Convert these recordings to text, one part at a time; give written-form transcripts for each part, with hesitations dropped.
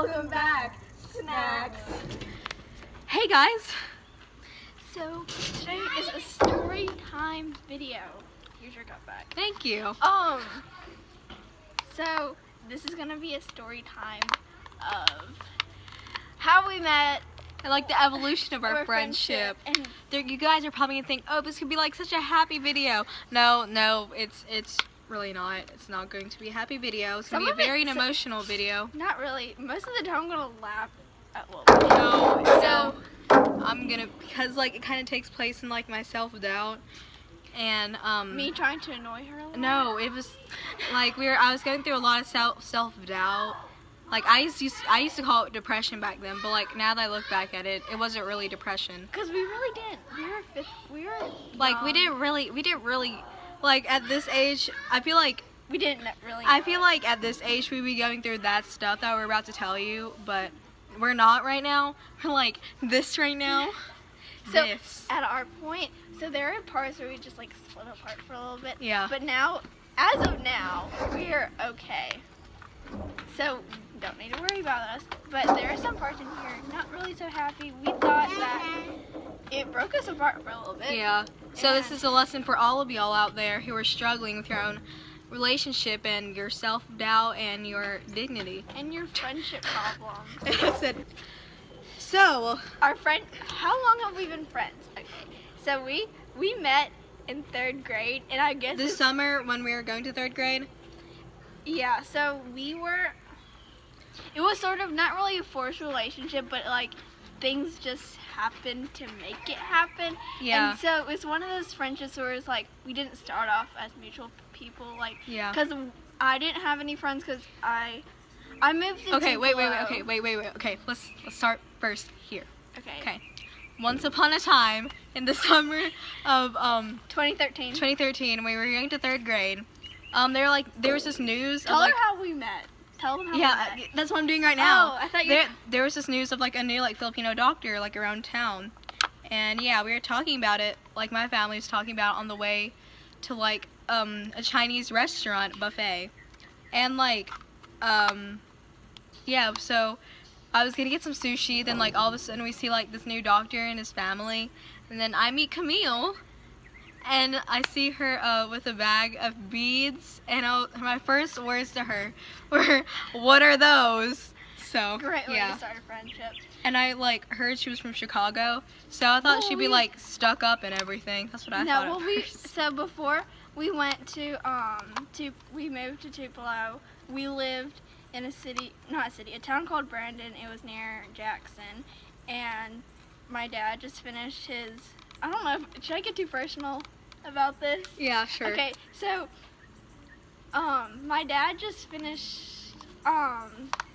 Welcome back, Snacks. Hey guys. So today is a story time video. Here's your cup back. Thank you. So this is gonna be a story time of how we met. And like the evolution of our friendship. And You guys are probably gonna think, oh, this could be like such a happy video. No, it's really not. It's not going to be a happy video. It's gonna be a very emotional video. Not really. Most of the time I'm gonna laugh at what I'm gonna, because like it kind of takes place in like my self-doubt and me trying to annoy her a lot? No, it was like I was going through a lot of self-doubt. Like I used to call it depression back then, but like now that I look back at it, it wasn't really depression. Cause we really didn't. We were like young. we didn't really like at this age. I feel like we didn't really. I feel like at this age we'd be going through that stuff that we're about to tell you, but we're not right now. We're like this right now. So at our point, so there are parts where we just like split apart for a little bit. Yeah. But now, as of now, we're okay. So don't need to worry about us. But there are some parts in here not really so happy. We thought that it broke us apart for a little bit. Yeah. So this is a lesson for all of y'all out there who are struggling with your own relationship and your self-doubt and your dignity. And your friendship problems. I said, so our friend, how long have we been friends? Okay. So we met in 3rd grade, and I guess this summer when we were going to 3rd grade. Yeah, so it was sort of not really a forced relationship, but like things just happened to make it happen. Yeah. And so it was one of those friendships where it's like we didn't start off as mutual people, like, yeah. Because I didn't have any friends because I moved to Okay, wait. Tupelo. Okay, let's start first here. Okay. Once upon a time in the summer of 2013, we were going to 3rd grade. There was this news. Tell her how we met. Tell them how we met. Yeah, that's what I'm doing right now. Oh, I thought you. There was this news of like a new like Filipino doctor like around town, and yeah, we were talking about it. Like my family was talking about it on the way to like a Chinese restaurant buffet, and like yeah, so I was gonna get some sushi. Then like all of a sudden we see like this new doctor and his family, and then I meet Camille. And I see her with a bag of beads, and my first words to her were, "What are those?" So Great way yeah. to start a friendship. And I like heard she was from Chicago, so I thought she'd be like stuck up and everything. That's what I thought. No, so before we went to we moved to Tupelo. We lived in a town called Brandon. It was near Jackson, and my dad just finished his. I don't know. Should I get too personal about this? Yeah, sure. Okay, so my dad just finished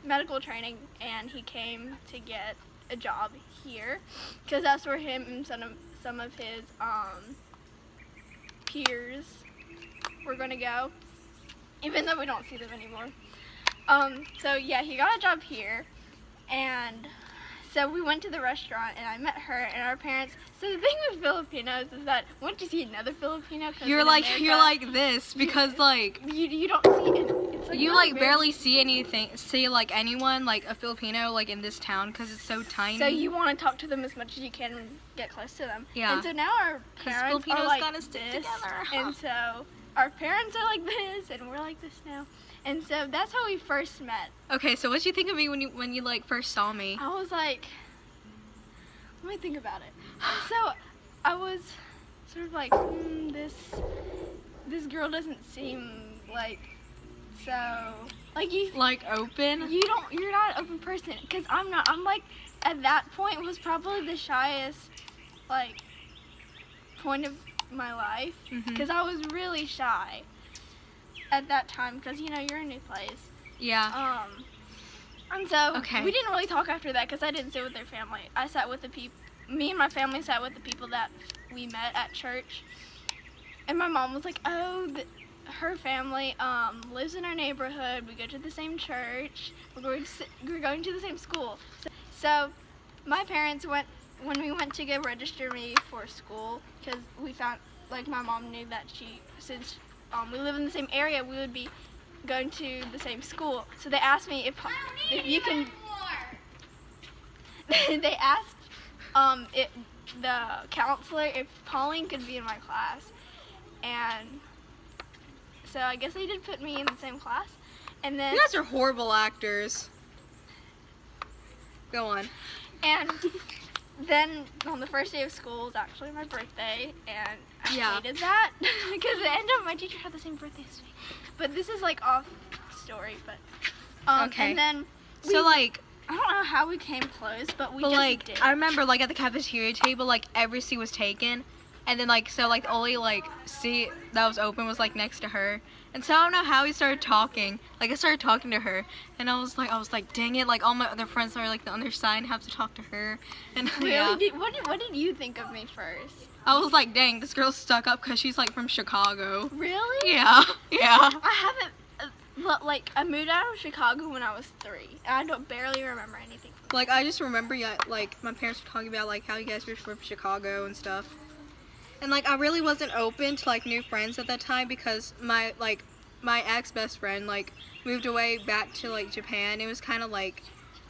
medical training, and he came to get a job here because that's where him and some of his peers were gonna go, even though we don't see them anymore. So yeah, he got a job here, and so we went to the restaurant, and I met her and our parents. So the thing with Filipinos is that once you see another Filipino, you're like this because like you don't see it. It's like you like barely see like anyone like a Filipino like in this town because it's so tiny. So you want to talk to them as much as you can and get close to them. Yeah. And so now our parents Filipinos are like gotta stick this, together. and so our parents are like this, and we're like this now. And so that's how we first met. Okay, so what did you think of me when you like first saw me? I was like, let me think about it. So I was sort of like, this girl doesn't seem like so like you like open. You're not an open person, because I'm not. I'm like at that point was probably the shyest like point of my life, because I was really shy at that time, because you're in a new place. Yeah. And so we didn't really talk after that because I didn't sit with their family. I sat with the people. Me and my family sat with the people that we met at church. And my mom was like, "Oh, her family lives in our neighborhood. We go to the same church. We're going to the same school." So my parents went when we went to go register me for school, because we found like my mom knew that since we live in the same area, we would be going to the same school. So they asked me if you can they asked the counselor if Pauline could be in my class, and so I guess they did put me in the same class. And then You guys are horrible actors. Go on. And then on the first day of school was actually my birthday, and I hated that because it ended up my teacher had the same birthday as me. But this is like off story, but okay. And then So like, I don't know how we came close, but we just like did. I remember like at the cafeteria table, like every seat was taken, and then like so like the only like seat that was open was like next to her. And so I don't know how we started talking. Like I started talking to her, and I was like, dang it! Like all my other friends are like the other side and have to talk to her. And Really? What did you think of me first? I was like, dang, this girl's stuck up because she's like from Chicago. Really? Yeah. I haven't. Like I moved out of Chicago when I was 3. And I don't barely remember anything. Like I just remember, like my parents were talking about like how you guys were from Chicago and stuff. And like I really wasn't open to like new friends at that time because my ex best friend like moved away back to like Japan. It was kind of like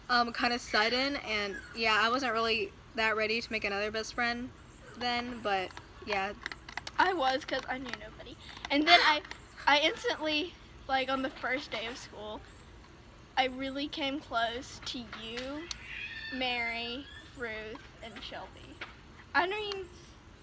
kind of sudden, and yeah, I wasn't really that ready to make another best friend then, but yeah. I was, because I knew nobody. And then I instantly, like on the first day of school, I really came close to you, Mary, Ruth, and Shelby. I mean,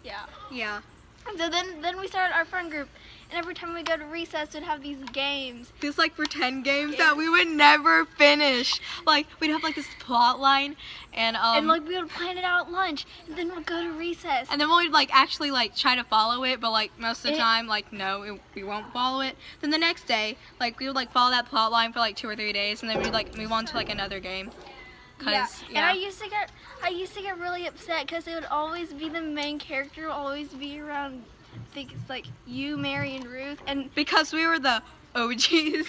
yeah. Yeah. And so then we started our friend group, and every time we go to recess, we'd have these games. These like pretend games that we would never finish. Like we'd have like this plot line, and like we would plan it out at lunch, and then we'd go to recess. And then we'd like actually like try to follow it, but like most of the time like no, we won't follow it. Then the next day, like we would like follow that plot line for like 2 or 3 days, and then we'd like move on to like another game. Yeah. And I used to get really upset because it would always be the main character, would always be around. I think it's like you, Mary, and Ruth, and because we were the OGs.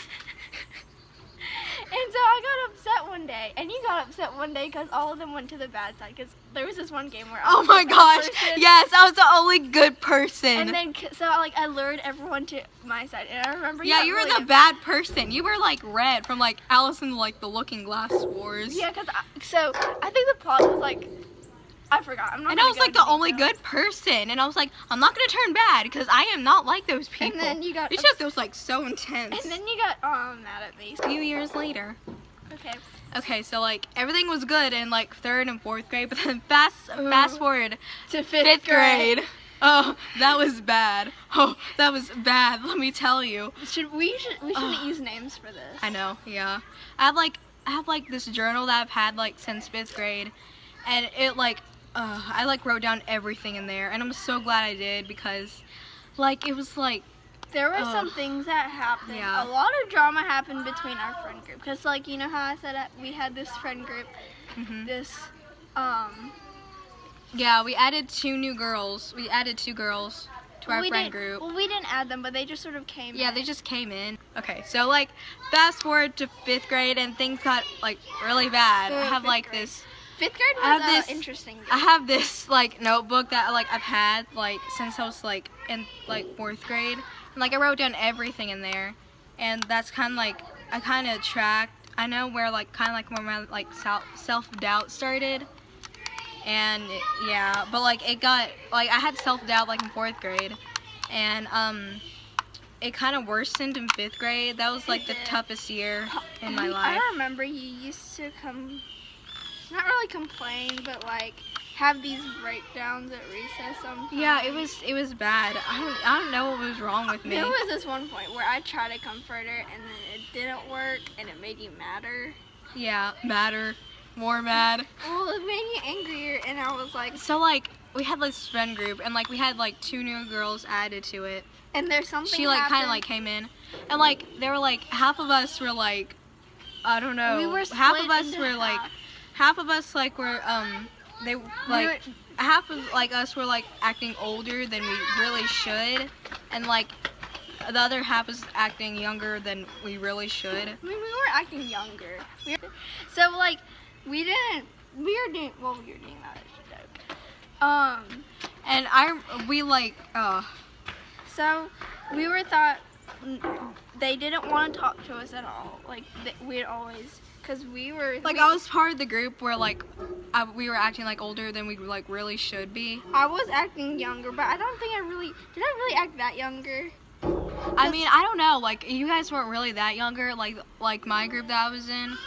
And so I got upset one day, and you got upset one day because all of them went to the bad side. Because there was this one game where I was my the gosh, person, yes, I was the only good person. And then so I lured everyone to my side, and I remember you were really the bad person. You were like Red from like Alice in like the Looking Glass Wars. Yeah, because I think the plot was like. I forgot. And I was like the only good person, and I was like, I'm not gonna turn bad because I am not like those people. And then you got. It's just it was like so intense. And then you got mad at me. A few years later. Okay. Okay, so like everything was good in like 3rd and 4th grade, but then fast forward to 5th grade. Oh, that was bad. Oh, that was bad. Let me tell you. We shouldn't use names for this. I know. Yeah. I have like this journal that I've had like since 5th grade, and it like. I like wrote down everything in there, and I'm so glad I did because, like, it was like there were some things that happened. Yeah. A lot of drama happened between our friend group because, like, you know how I said we had this friend group, this Yeah, we added 2 new girls. We added 2 girls to our friend group. Well, we didn't add them, but they just sort of came. Yeah, they just came in. Okay, so like fast forward to 5th grade, and things got like really bad. I have like this. 5th grade was interesting. I have this like notebook that like I've had like since I was like in like 4th grade, and like I wrote down everything in there, and that's kind of like I kind of tracked. I know where like kind of like where my like self-doubt started, and yeah, but like it got like I had self-doubt like in 4th grade, and it kind of worsened in 5th grade. That was like the toughest year in my life. I remember you used to not really complain, but like have these breakdowns at recess sometimes. Yeah, it was bad. I don't know what was wrong with me. There was this one point where I tried to comfort her, and then it didn't work, and it made you madder. Yeah, more mad. Well, it made you angrier, and I was like. So like we had this friend group, and like we had like 2 new girls added to it. And there's something. She like kind of like came in, and like there were like half of us were like, I don't know. We were split half of us into were half. like. Half of us like were they like half of like us were like acting older than we really should, and like the other half was acting younger than we really should. I mean, we were acting younger. So like we were doing that as a joke. And So we were thought they didn't want to talk to us at all. Like we'd always. Because we were... Like, I was part of the group where, like, we were acting like older than we like really should be. I was acting younger, but I don't think I really act that younger. I mean, I don't know. Like, you guys weren't really that younger. Like my group that I was in,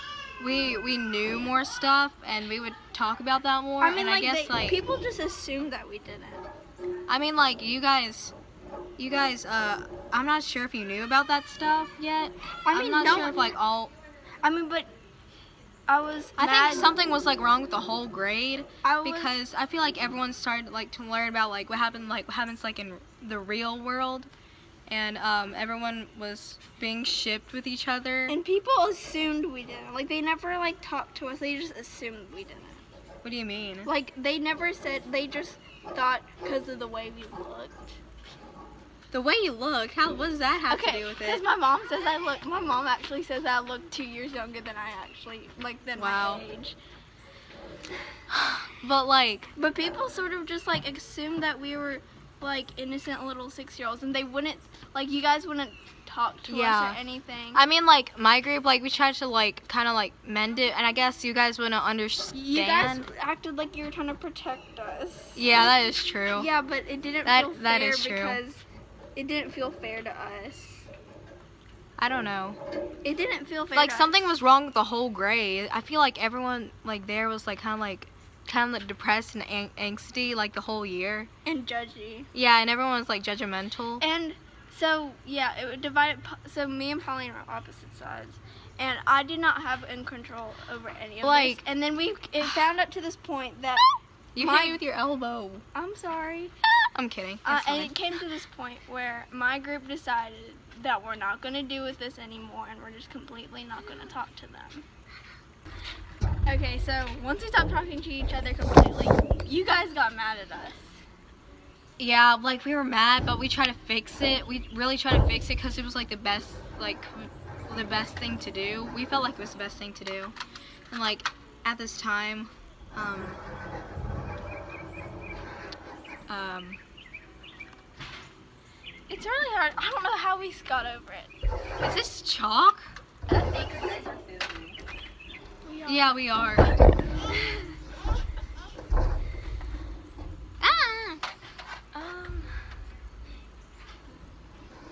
we knew more stuff, and we would talk about that more. I mean, and like, I guess like people just assumed that we didn't. I mean, like you guys. I'm not sure if you knew about that stuff yet. I'm not sure if like all. I mean, but I think something was like wrong with the whole grade because I feel like everyone started like to learn about like what happens like in the real world, and everyone was being shipped with each other. And people assumed we didn't. Like, they never like talked to us. They just assumed we didn't. What do you mean? Like, they never said. They just thought because of the way we looked. The way you look? What does that have to do with it? Because my mom says my mom actually says I look 2 years younger than I actually, than my age. But people sort of just, like, assumed that we were, like, innocent little 6-year-olds, and they wouldn't, like, you guys wouldn't talk to us or anything. I mean, like, my group, like, we tried to, like, kind of, like, mend it, and I guess you guys wouldn't understand. You guys acted like you were trying to protect us. Yeah, that is true. Yeah, but it didn't feel fair that is true. Because it didn't feel fair to us. I don't know. It didn't feel fair. Like, something was wrong with the whole grade. I feel like everyone like there was like kind of depressed and angsty like the whole year. And judgy. Yeah, and everyone was like judgmental. And so it would divide. So me and Pauline were opposite sides, and I did not have in control over any of this. And then it found up to this point that you hit me with your elbow. I'm sorry. I'm kidding. And it came to this point where my group decided that we're not going to do with this anymore, and we're just completely not going to talk to them. Okay, so once we stopped talking to each other completely, you guys got mad at us. Yeah, like we were mad, but we tried to fix it. We really tried to fix it because it was like the best thing to do. We felt like it was the best thing to do, and like at this time, it's really hard. I don't know how we got over it. Is this chalk? I think yeah, we are.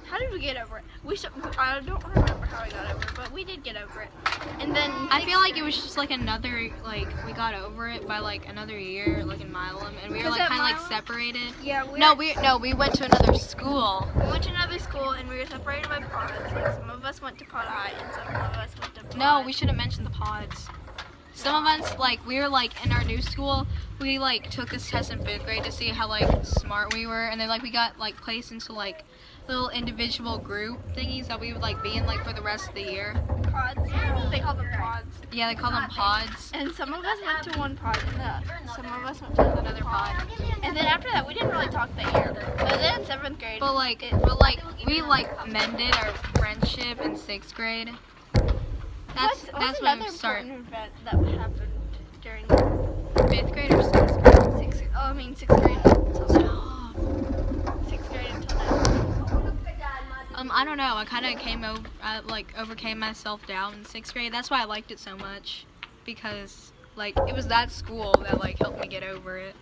How did we get over it? I don't remember how we got over it, but we did get over it. And then I feel like it was just like another, like we got over it by like another year, like in Milam, and we were like kind of like separated. Yeah. We went to another school. We went to another school and we were separated by pods. Like some of us went to pod I and some of us went to pod. No, we shouldn't mention the pods. Some of us, like, we were, like, in our new school, we, like, took this test in 5th grade to see how, like, smart we were, and then, like, we got, like, placed into, like, little individual group thingies that we would, like, be in, like, for the rest of the year. Pods? They call them pods. Yeah, they call them pods. And some of us went to one pod, and some of us went to another pod. And then after that, we didn't really talk that year. But then in 7th grade... we, like, mended our friendship in 6th grade. That's when we started. Important event that happened during 5th grade or 6th grade? 6th grade. 6th grade until now. I don't know. I kind of overcame my self-doubt in 6th grade. That's why I liked it so much, because like it was that school that like helped me get over it.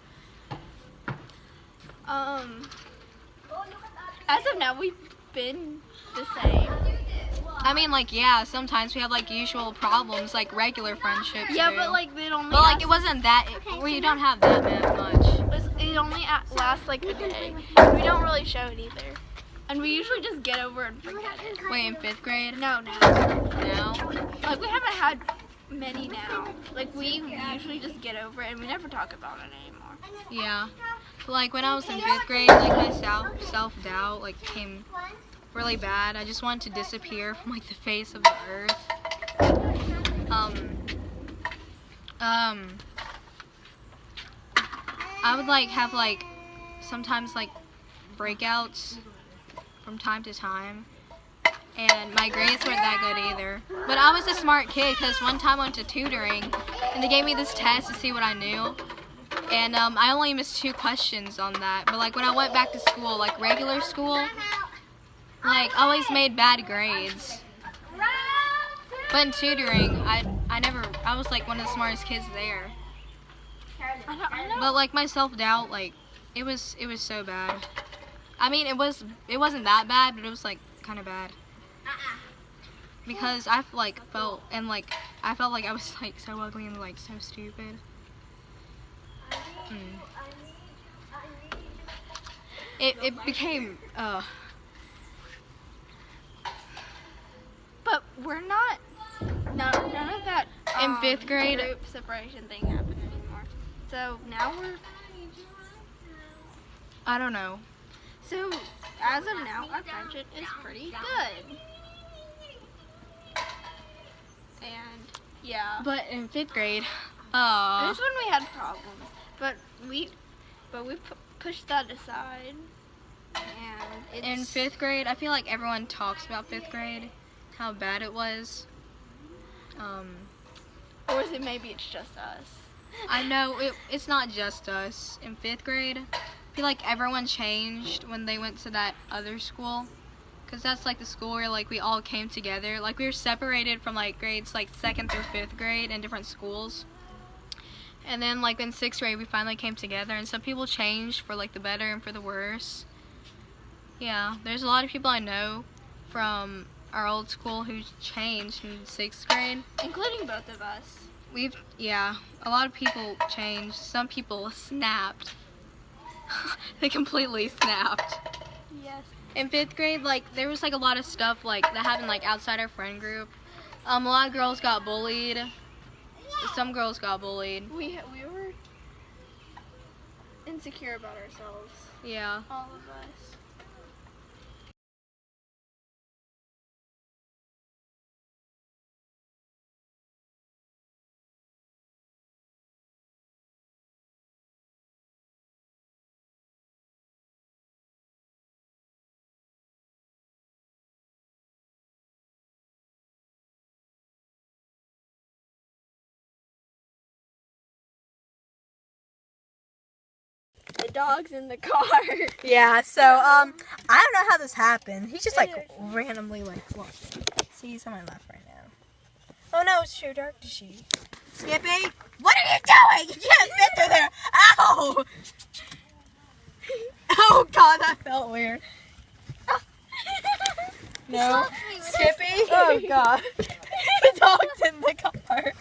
As of now, we've been the same. I mean, like, yeah, sometimes we have, like, usual problems, like, regular friendships. Yeah, but, like, they only... But, like, it wasn't that... we don't have that much. It only lasts, like, a day. We don't really show it either. And we usually just get over and forget it. Wait, in 5th grade? No. Now? Like, we haven't had many now. Like, we usually just get over it, and we never talk about it anymore. Yeah. Like, when I was in 5th grade, like, my self-doubt, like, came... really bad. I just wanted to disappear from like the face of the earth. I would like have like sometimes like breakouts from time to time, and my grades weren't that good either. But I was a smart kid because one time I went to tutoring and they gave me this test to see what I knew. And I only missed 2 questions on that. But like when I went back to school, like regular school, like, always made bad grades. But in tutoring, I was like one of the smartest kids there. I know. But like my self-doubt, like it was so bad. I mean, it wasn't that bad, but it was like kind of bad. Because I like felt like I was like so ugly and like so stupid. It became But we're not. None of that in 5th grade group separation thing happened anymore. So now we're. I don't know. So as of now, our friendship is pretty good. And yeah. But in 5th grade, this when we had problems, but we pushed that aside. And it's, in 5th grade, I feel like everyone talks about 5th grade, how bad it was. Or is it maybe it's just us? I know it's not just us. In 5th grade, I feel like everyone changed when they went to that other school, because that's like the school where like we all came together. Like we were separated from like grades like 2nd through 5th grade in different schools. And then like in 6th grade we finally came together, and some people changed for like the better and for the worse. Yeah, there's a lot of people I know from our old school who changed in 6th grade. Including both of us. A lot of people changed. Some people snapped. They completely snapped. Yes. In 5th grade, like there was like a lot of stuff like that happened like outside our friend group. A lot of girls got bullied. Some girls got bullied. We were insecure about ourselves. Yeah. All of us. The dog's in the car. Yeah, so I don't know how this happened. He just like randomly like walked in. See, he's on my left right now. Oh no, it's too dark to see. Skippy, what are you doing? You can't fit through there. Ow! Oh god, that felt weird. No, Skippy. Oh god, the dog's in the car.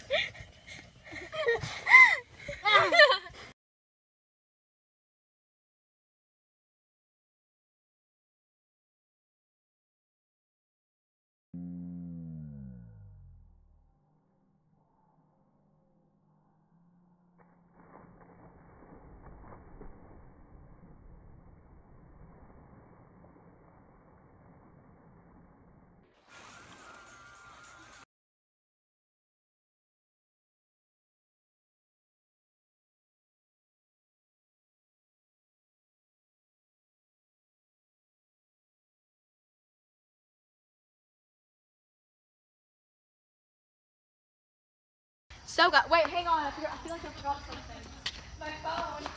So wait, hang on. I feel like I forgot something. My phone.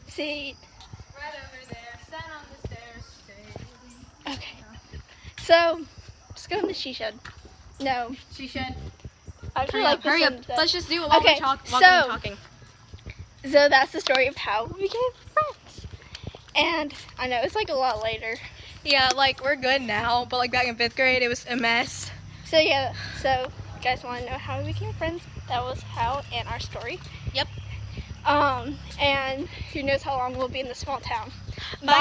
See. Right over there. Stand on the stairs. Okay. So, let's go in the she shed. No. She should. I feel Hurry like up. Hurry up. this Let's just do it while Okay, we're while so- we're talking. So that's the story of how we became friends. And I know it's like a lot later. Yeah, like we're good now, but like back in 5th grade, it was a mess. So yeah, so you guys want to know how we became friends? That was how and our story. Yep. And who knows how long we'll be in this small town. Bye,